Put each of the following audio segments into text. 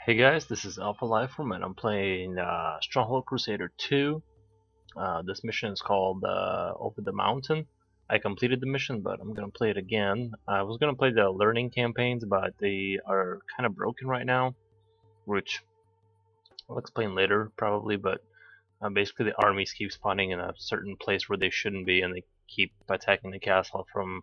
Hey guys, this is Alpha Lifeform and I'm playing Stronghold Crusader 2. This mission is called Over the Mountain. I completed the mission, but I'm going to play it again. I was going to play the learning campaigns, but they are kind of broken right now, which I'll explain later probably, but basically the armies keep spawning in a certain place where they shouldn't be, and they keep attacking the castle from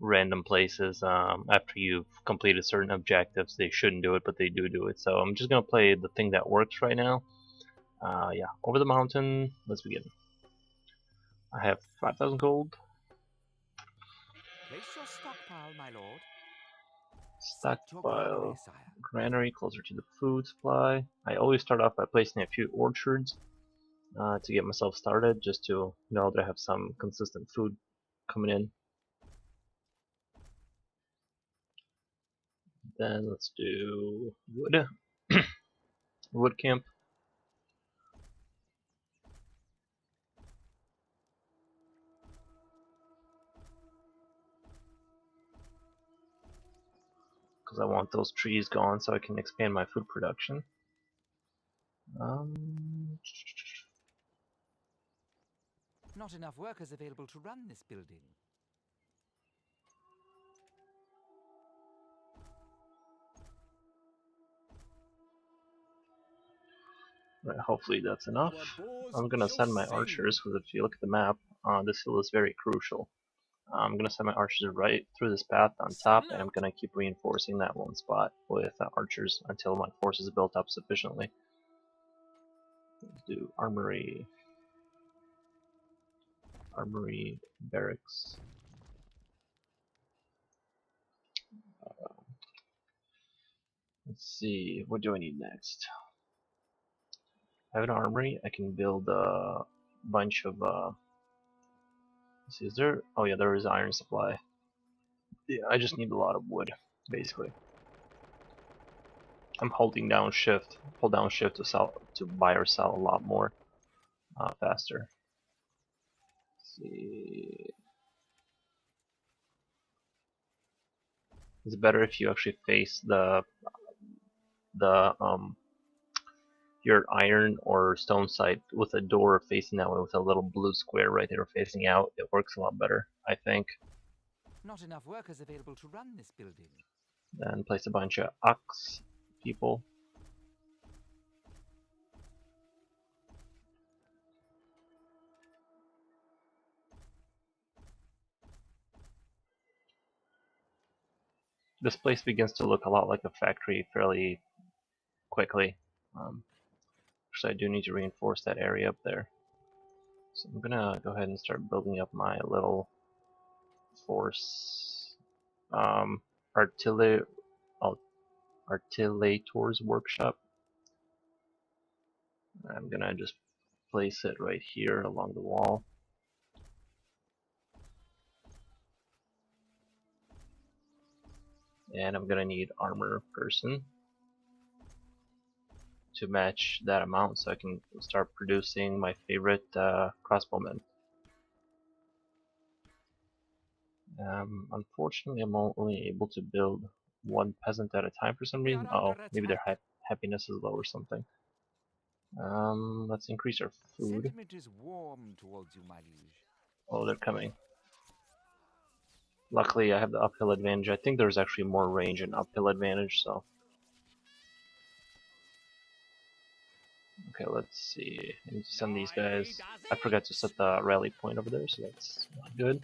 random places. After you've completed certain objectives, they shouldn't do it, but they do it. So I'm just gonna play the thing that works right now. Yeah, Over the Mountain. Let's begin. I have 5,000 gold. Place your stockpile, my lord. Set your Stockpile. granary, sire. Granary closer to the food supply. I always start off by placing a few orchards to get myself started, just to know that I have some consistent food coming in. Then let's do wood. Wood camp. Because I want those trees gone so I can expand my food production. Not enough workers available to run this building. Right, hopefully that's enough. I'm gonna send my archers, because if you look at the map, this hill is very crucial. I'm gonna send my archers right through this path on top, and I'm gonna keep reinforcing that one spot with archers until my force is built up sufficiently. Let's do armory, barracks. Let's see, what do I need next? I have an armory. I can build a bunch of. Let's see, is there? Oh yeah, there is iron supply. Yeah, I just need a lot of wood, basically. I'm holding down shift, hold down shift to buy or sell a lot more faster. Let's see, it's better if you actually face the your iron or stone site with a door facing that way with a little blue square right there facing out. It works a lot better, I think. Not enough workers available to run this building. Then place a bunch of ox people. This place begins to look a lot like a factory fairly quickly. So I do need to reinforce that area up there. So I'm gonna go ahead and start building up my little force. Artillery, Artillator's workshop. I'm gonna just place it right here along the wall. And I'm gonna need armor person to match that amount so I can start producing my favorite crossbowmen. Unfortunately, I'm only able to build one peasant at a time for some reason. Oh, maybe their happiness is low or something. Let's increase our food. Sentiment is warm towards you, my liege. Oh, they're coming. Luckily, I have the uphill advantage. I think there's actually more range and uphill advantage, so. Okay, let's see. I need to send these guys. I forgot to set the rally point over there, so that's not good.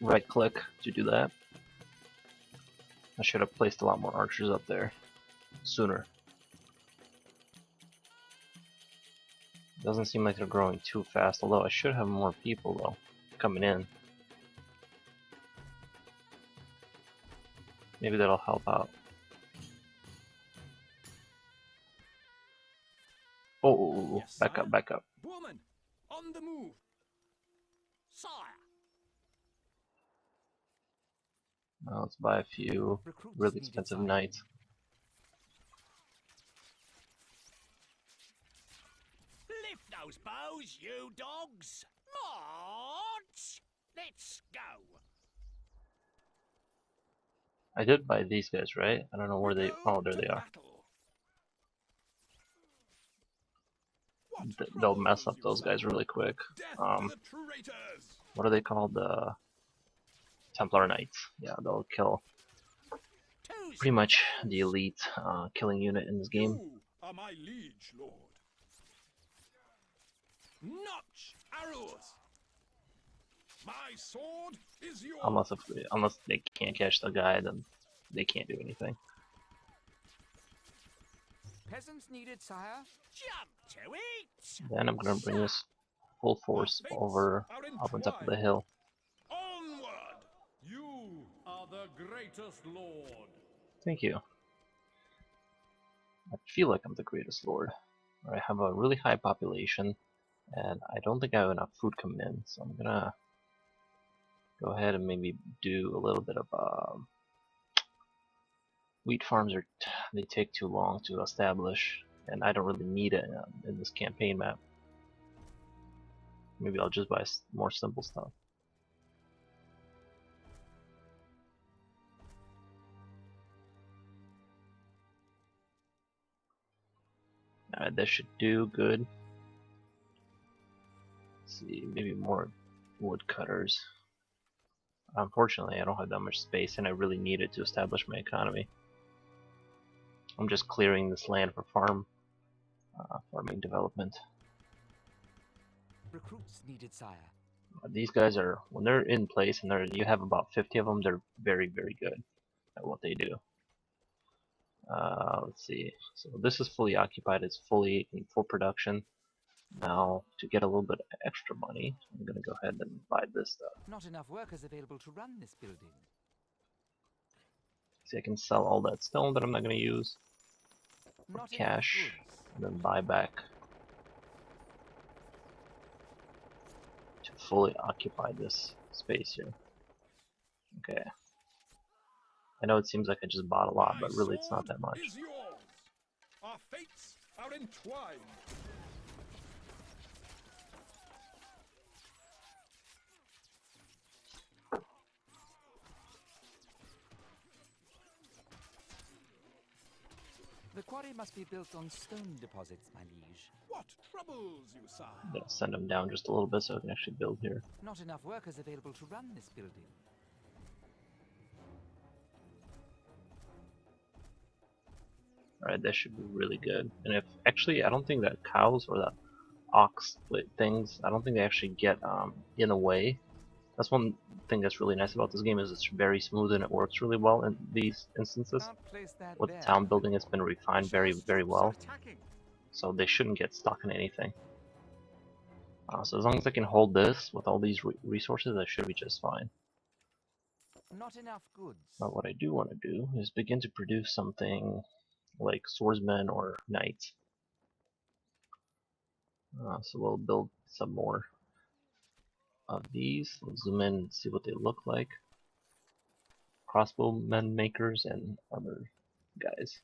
Right click to do that. I should have placed a lot more archers up there sooner. Doesn't seem like they're growing too fast, although I should have more people though coming in. Maybe that'll help out. Oh, yes, back up, back up. Woman, on the move. Sire. Now let's buy a few really expensive knights. Lift those bows, you dogs. March! Let's go. I did buy these guys, right? I don't know where they. Oh, there they are. They'll mess up those guys really quick. What are they called? Templar Knights. Yeah, they'll kill pretty much the elite killing unit in this game. You are my liege, lord. Notch arrows. My sword is yours. Unless they can't catch the guy, then they can't do anything. Peasants needed, sire. Jump to it. Then I'm gonna bring this full force over up on top of the hill. Onward. You are the greatest lord. Thank you. I feel like I'm the greatest lord. I have a really high population, and I don't think I have enough food coming in, so I'm gonna go ahead and maybe do a little bit of wheat farms. They take too long to establish, and I don't really need it in this campaign map. Maybe I'll just buy more simple stuff. Alright, that should do good. Let's see, maybe more woodcutters. Unfortunately, I don't have that much space, and I really need it to establish my economy. I'm just clearing this land for farming development. Recruits needed, sire. These guys are, when they're in place, and you have about 50 of them, they're very, very good at what they do. Let's see. So this is fully occupied. It's fully in full production. Now, to get a little bit extra money, I'm gonna go ahead and buy this stuff. Not enough workers available to run this building. See, I can sell all that stone that I'm not gonna use for Not cash, and then buy back to fully occupy this space here. Okay. I know it seems like I just bought a lot, but really it's not that much. Is yours. Our fates are entwined. The quarry must be built on stone deposits, my liege. What troubles you, sire? I'm gonna send them down just a little bit so I can actually build here. Not enough workers available to run this building. Alright, that should be really good. And if actually, I don't think that cows or the ox split things, I don't think they actually get in a way. That's one thing that's really nice about this game, is it's very smooth and it works really well in these instances. Can't place that With there. town building, it's been refined very, very well, so they shouldn't get stuck in anything. So as long as I can hold this with all these resources, I should be just fine. Not enough goods. But what I do want to do is begin to produce something like swordsmen or knights. So we'll build some more of these. We'll zoom in and see what they look like. Crossbowmen makers and other guys.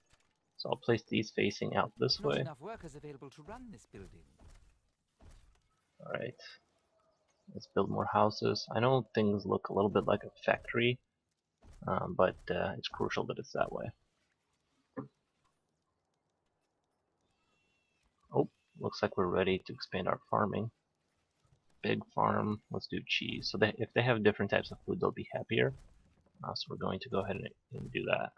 So I'll place these facing out this Not way. enough workers available to run this building. Alright. Let's build more houses. I know things look a little bit like a factory, but it's crucial that it's that way. Oh, looks like we're ready to expand our farming. Big farm, let's do cheese. So if they have different types of food, they'll be happier. So we're going to go ahead and do that.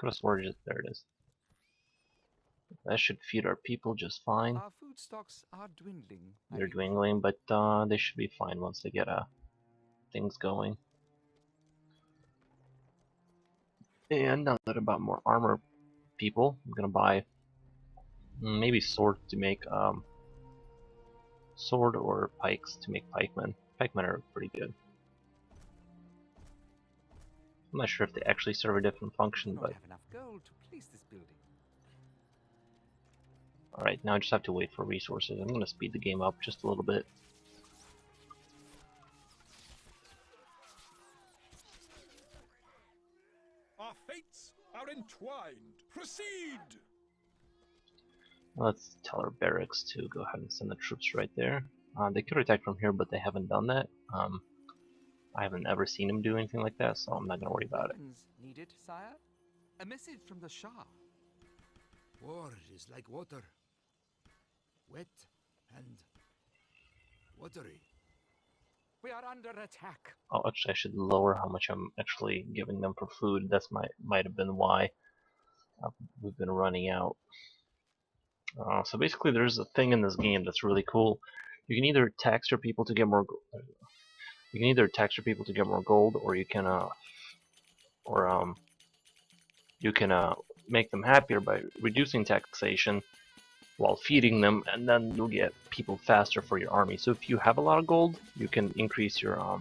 Go to storage, there it is. That should feed our people just fine. Our food stocks are dwindling. my They're liege. dwindling, but they should be fine once they get things going. And now that I bought more armor people, I'm gonna buy maybe sword to make sword or pikes to make pikemen. Pikemen are pretty good. I'm not sure if they actually serve a different function, Not but have enough gold to place this building. alright, now I just have to wait for resources. I'm gonna speed the game up just a little bit. Our fates are entwined. Proceed. Let's tell our barracks to go ahead and send the troops right there. They could attack from here, but they haven't done that. I haven't ever seen him do anything like that, so I'm not gonna worry about it. Weapons needed, sire? A message from the Shah. War is like water. Wet and watery. We are under attack. Oh, actually, I should lower how much I'm actually giving them for food. That's might have been why we've been running out. So basically, there's a thing in this game that's really cool. You can either tax your people to get more. You can either tax your people to get more gold, or you can make them happier by reducing taxation while feeding them, and then you'll get people faster for your army. So if you have a lot of gold, you can increase your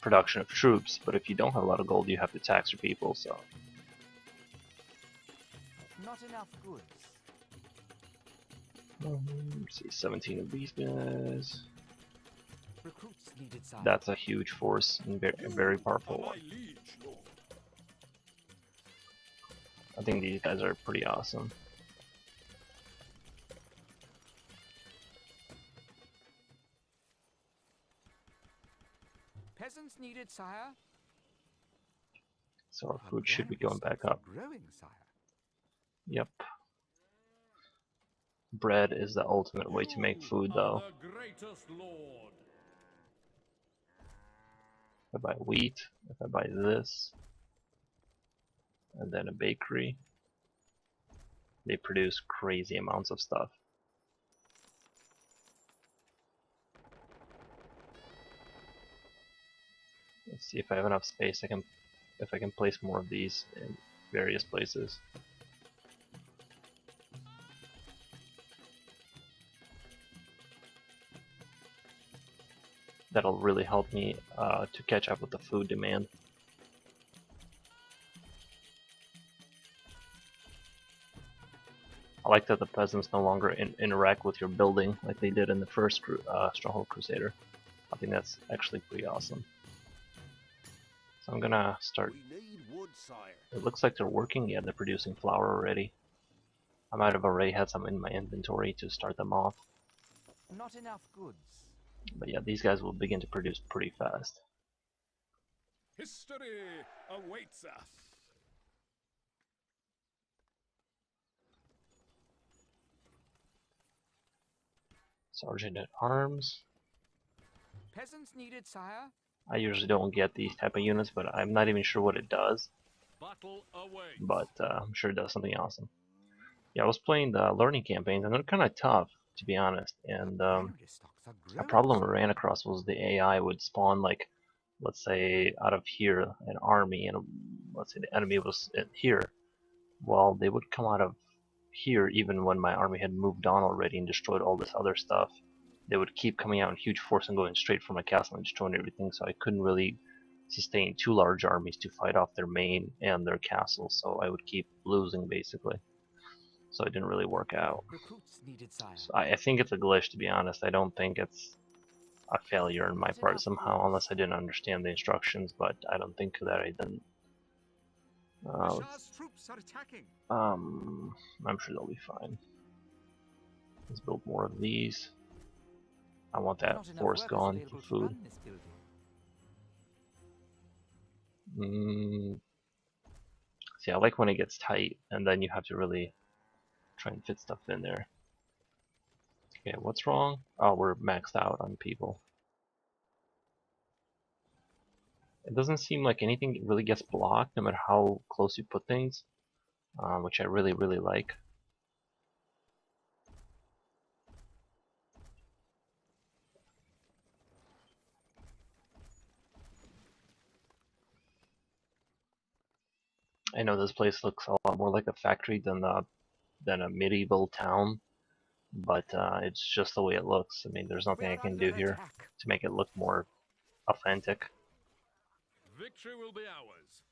production of troops, but if you don't have a lot of gold, you have to tax your people. So Not enough goods. let's see, 17 of these guys. Recruits needed, sire. That's a huge force and a very powerful one. I think these guys are pretty awesome. Peasants needed, sire. So our food should be going back up. Growing, sire. Yep. Bread is the ultimate way to make food, though. If I buy wheat, if I buy this, and then a bakery, they produce crazy amounts of stuff. Let's see if I have enough space. If I can place more of these in various places. That'll really help me to catch up with the food demand. I like that the peasants no longer interact with your building like they did in the first Stronghold Crusader. I think that's actually pretty awesome. So I'm gonna start. Wood, sire. It looks like they're working. Yeah, they're producing flour already. I might have already had some in my inventory to start them off. Not enough goods. But yeah, these guys will begin to produce pretty fast. History awaits us. Sergeant at Arms. Peasants needed, sire. I usually don't get these type of units, but I'm not even sure what it does. Battle awaits. But I'm sure it does something awesome. Yeah, I was playing the learning campaigns, and they're kind of tough, to be honest. And Granary stocks are a growing, problem I sire. ran across was the AI would spawn, like, let's say out of here an army, and let's say the enemy was here. Well, they would come out of here even when my army had moved on already and destroyed all this other stuff. They would keep coming out in huge force and going straight for my castle and destroying everything, so I couldn't really sustain two large armies to fight off their main and their castle, so I would keep losing basically. So it didn't really work out. Recruits needed, sire. So I think it's a glitch, to be honest. I don't think it's a failure on my part somehow, unless I didn't understand the instructions, but I don't think that I didn't. The Shah's troops are attacking. I'm sure they'll be fine. Let's build more of these. I want that Not enough force workers gone available for to food. run this building. See, I like when it gets tight, and then you have to really try and fit stuff in there. Okay, what's wrong? Oh, we're maxed out on people. It doesn't seem like anything really gets blocked, no matter how close you put things, which I really, really like. I know this place looks a lot more like a factory than a medieval town, but it's just the way it looks. I mean, there's nothing I can do here to make it look more authentic. Victory will be ours.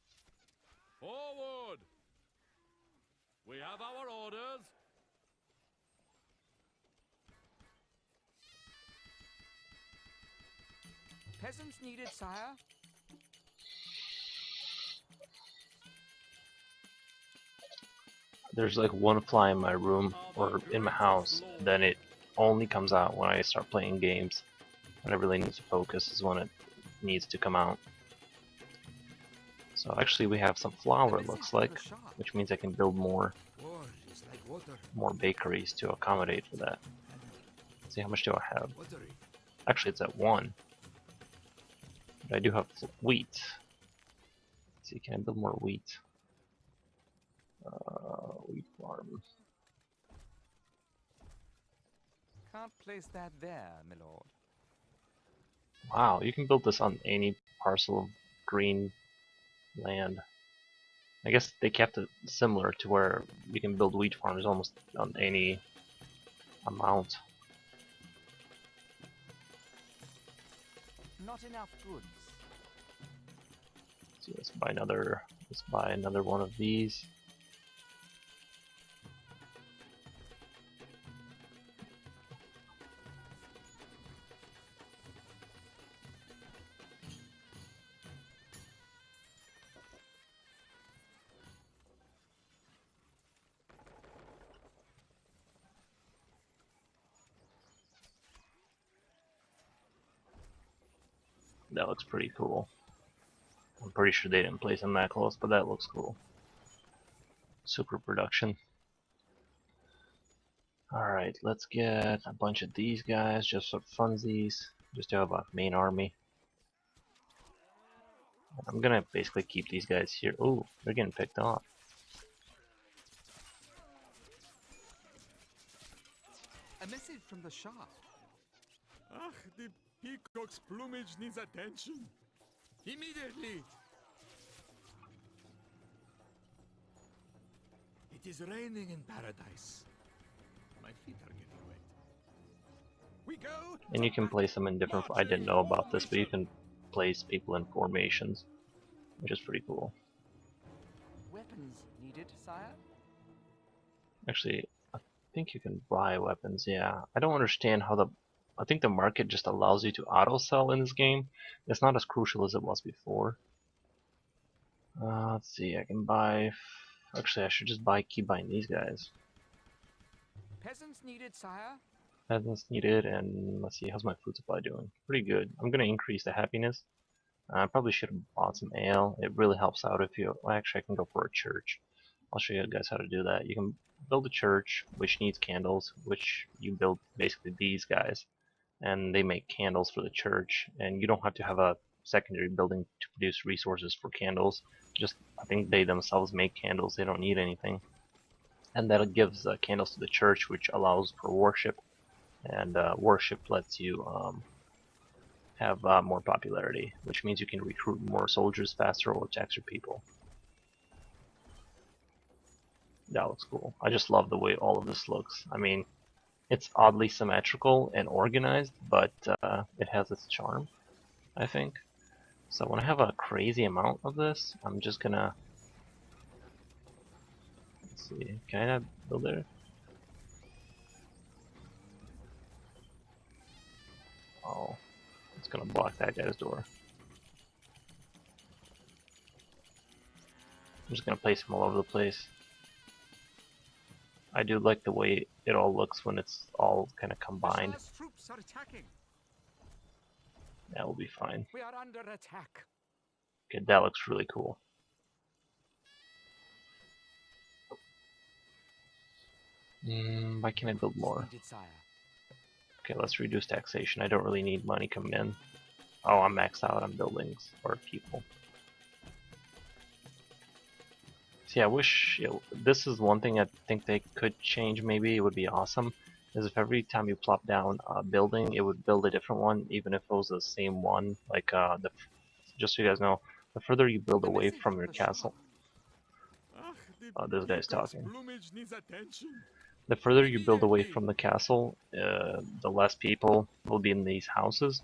Forward! We have our orders. Peasants needed, sire. There's like one fly in my room or in my house, then it only comes out when I start playing games. When I really need to focus is when needs to come out. So actually we have some flour, it looks like, which means I can build more bakeries to accommodate for that. Let's see, how much do I have? Actually it's at 1. But I do have wheat. Let's see, can I build more wheat? Wheat farm. Can't place that there, my lord. Wow, you can build this on any parcel of green land. I guess they kept it similar to where you can build wheat farms almost on any amount. Not enough goods. So let's buy another one of these. That looks pretty cool. I'm pretty sure they didn't place them that close, but that looks cool. Super production. Alright, let's get a bunch of these guys just for funsies, just to have a main army. I'm gonna basically keep these guys here. Ooh, they're getting picked off. A message from the Shah. Ah, the peacock's plumage needs attention. Immediately. It is raining in paradise. My feet are getting wet. We go. And you can place them in different. I didn't know about this, but you can place people in formations, which is pretty cool. Weapons needed, sire? Actually, I think you can buy weapons. Yeah, I don't understand how the. I think the market just allows you to auto sell in this game. It's not as crucial as it was before. Let's see. I can buy. Actually, I should just keep buying these guys. Peasants needed, sire? Peasants needed, and let's see, how's my food supply doing? Pretty good. I'm gonna increase the happiness. I probably should have bought some ale. It really helps out if you. Well, actually, I can go for a church. I'll show you guys how to do that. You can build a church which needs candles, which you build basically these guys, and they make candles for the church. And you don't have to have a secondary building to produce resources for candles. Just I think they themselves make candles. They don't need anything, and that gives candles to the church, which allows for worship. And worship lets you have more popularity, which means you can recruit more soldiers faster or tax your people. That looks cool. I just love the way all of this looks. I mean, it's oddly symmetrical and organized, but it has its charm, I think. So when I have a crazy amount of this, I'm just gonna... Let's see, can I not build there? Oh, it's gonna block that guy's door. I'm just gonna place him all over the place. I do like the way it all looks when it's all kind of combined. Troops are attacking. That will be fine. We are under attack. Okay, that looks really cool. Why can't I build more? Needed, sire. Okay, let's reduce taxation. I don't really need money coming in. Oh, I'm maxed out on buildings or people. So yeah, I wish this is one thing I think they could change. Maybe it would be awesome. Is if every time you plop down a building, it would build a different one, even if it was the same one. Like just so you guys know, the further you build away from your castle. Oh, this guy's talking. The further you build away from the castle, the less people will be in these houses,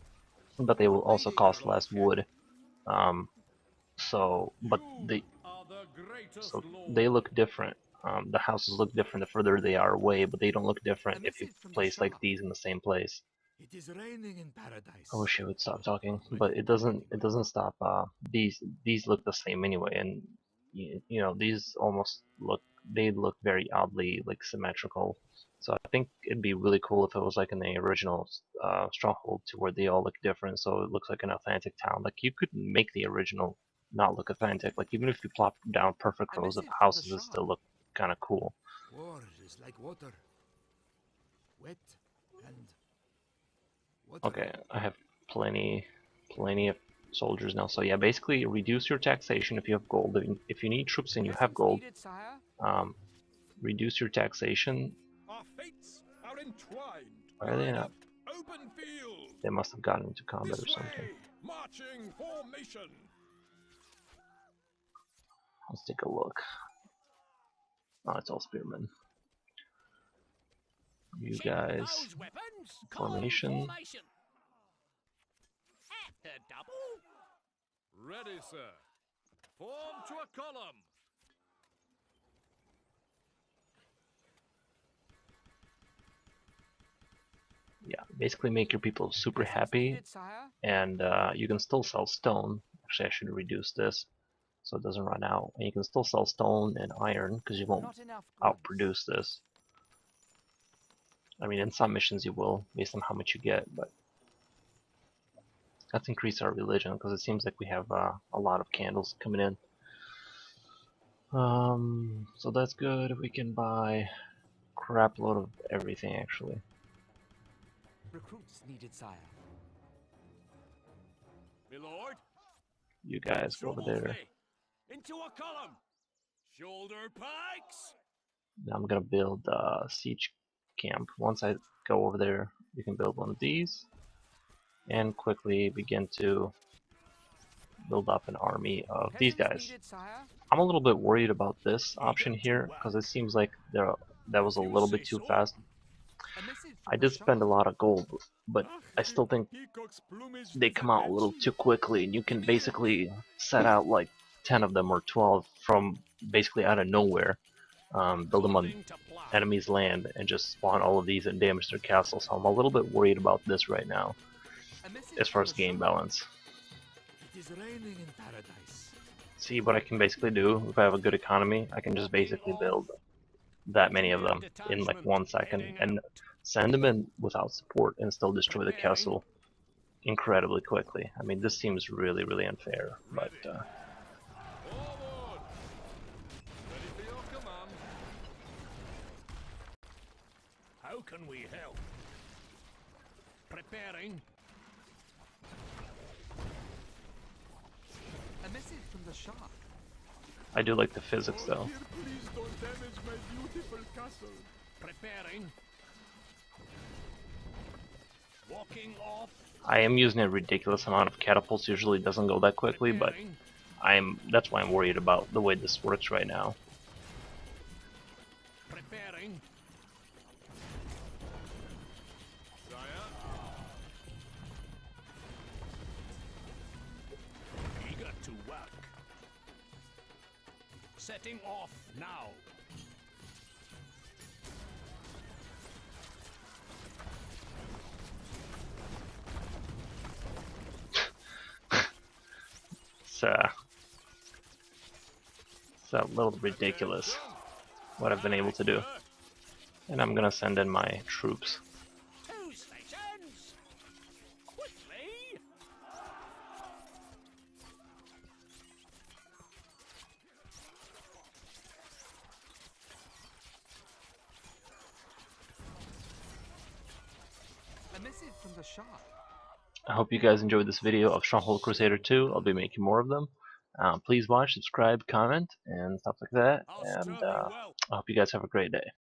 but they will also cost less wood. So they look different. The houses look different the further they are away, but they don't look different if you place like these in the same place. It is raining in paradise. I wish it would stop talking, but it doesn't. It doesn't stop. These look the same anyway, and you know these almost look they look very oddly like symmetrical. So I think it'd be really cool if it was like in the original Stronghold 2 where they all look different, so it looks like an authentic town. Like you could make the original not look authentic. Like even if you plop down perfect A rows of message from the houses, it Shah. still look kind of cool. War is like water. Wet and water. Okay, I have plenty of soldiers now. So yeah, basically reduce your taxation if you have gold. If you need troops and you have Message gold, needed, sire. reduce your taxation. Our fates are entwined. Why are they Line not? up, open field. They must have gotten into combat This or something. way, marching formation. Let's take a look. Oh, it's all spearmen. You guys, Those weapons, formation. At the double. Ready, sir. Form to a column. Yeah, basically make your people super Message happy, needed, sire. and you can still sell stone. Actually, I should reduce this so it doesn't run out. And you can still sell stone and iron because you won't Not enough goods. outproduce this. I mean, in some missions you will, based on how much you get, but let's increase our religion because it seems like we have a lot of candles coming in. So that's good. We can buy crap load of everything actually. Recruits needed, sire. My lord. You guys go over there. Into a column. Shoulder pikes. Now I'm gonna build a siege camp. Once I go over there, you can build one of these and quickly begin to build up an army of these Peasants guys. needed, sire. I'm a little bit worried about this option here because it seems like that was a little bit too fast. A message I from the did spend a Shah. lot of gold, but I still think they come out a little too quickly, and you can basically set out like 10 of them or 12 from basically out of nowhere, build them on enemy's land, and just spawn all of these and damage their castle. So I'm a little bit worried about this right now, A message as far from as the game Shah. balance. It is raining in paradise. See what I can basically do if I have a good economy. I can just basically build that many of them in like 1 second and send them in without support and still destroy the castle incredibly quickly. I mean, this seems really, really unfair, but Forward. Ready for your command. How can we help? Preparing. A message from the Shah. I do like the physics though. Here, please don't damage my beautiful castle. Preparing. Walking off. I am using a ridiculous amount of catapults. Usually it doesn't go that quickly, but Preparing. that's why I'm worried about the way this works right now. Preparing. Sire. Eager to work. Setting off now. It's a little ridiculous what I've been able to do. And I'm gonna send in my troops. 2 stations. Quickly. A message from the Shah. I hope you guys enjoyed this video of Stronghold Crusader 2. I'll be making more of them. Please watch, subscribe, comment, and stuff like that. I'll And serve you well. I hope you guys have a great day.